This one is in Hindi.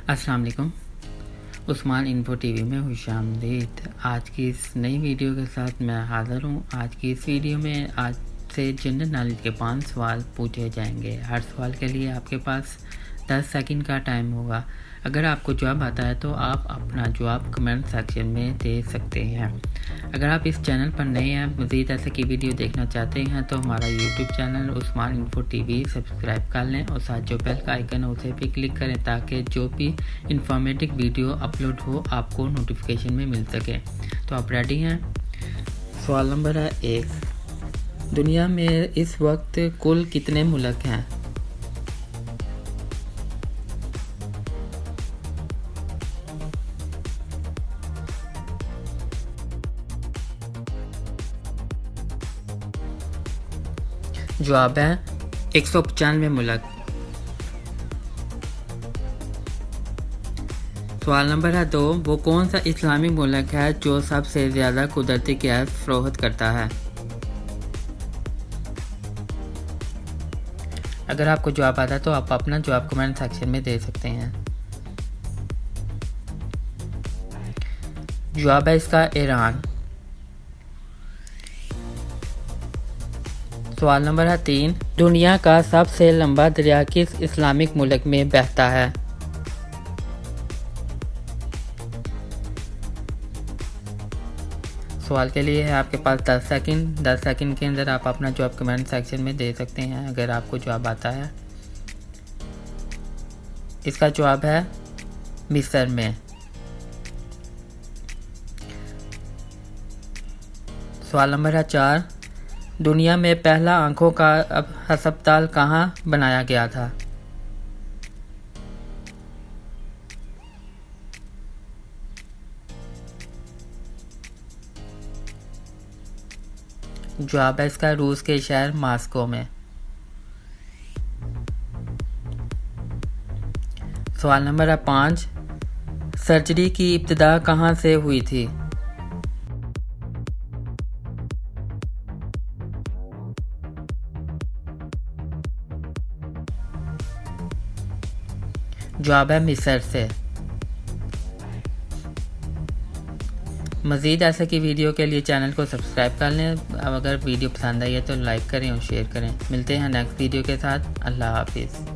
अस्सलाम वालेकुम। उस्मान इन्फो टीवी में खुशामदीद। आज की इस नई वीडियो के साथ मैं हाज़िर हूँ। आज की इस वीडियो में आज से जनरल नॉलेज के 5 सवाल पूछे जाएंगे। हर सवाल के लिए आपके पास 10 सेकंड का टाइम होगा। अगर आपको जवाब आता है तो आप अपना जवाब कमेंट सेक्शन में दे सकते हैं। अगर आप इस चैनल पर नए हैं, मज़ीद ऐसे की वीडियो देखना चाहते हैं तो हमारा YouTube channel Usman info TV subscribe कर लें और साथ जो बेल का आइकन है उसे भी क्लिक करें ताकि जो भी इंफॉर्मेटिव वीडियो अपलोड हो आपको नोटिफिकेशन में मिल सके। तो आप रेडी हैं? सवाल नंबर है 1। दुनिया में इस वक्त कुल कितने मुल्क हैं? जवाब है 195 मुल्क। सवाल नंबर है 2। वो कौन सा इस्लामी मुल्क है जो सबसे ज़्यादा कुदरती गैस फरोख्त करता है? अगर आपको जवाब आता है तो आप अपना जवाब कमेंट सेक्शन में दे सकते हैं। जवाब है इसका ईरान। सवाल नंबर है 3। दुनिया का सबसे लंबा दरिया किस इस्लामिक मुल्क में बहता है? सवाल के लिए है आपके पास 10 सेकंड। 10 सेकंड के अंदर आप अपना जवाब कमेंट सेक्शन में दे सकते हैं अगर आपको जवाब आता है। इसका जवाब है मिस्र में। सवाल नंबर है 4। दुनिया में पहला आंखों का अस्पताल कहाँ बनाया गया था? जवाब है इसका रूस के शहर मॉस्को में। सवाल नंबर है 5। सर्जरी की इब्तिदा कहाँ से हुई थी? जवाब है मिस्र से। मज़ीद ऐसे की वीडियो के लिए चैनल को सब्सक्राइब कर लें। अब अगर वीडियो पसंद आई है तो लाइक करें और शेयर करें। मिलते हैं नेक्स्ट वीडियो के साथ। अल्लाह हाफिज़।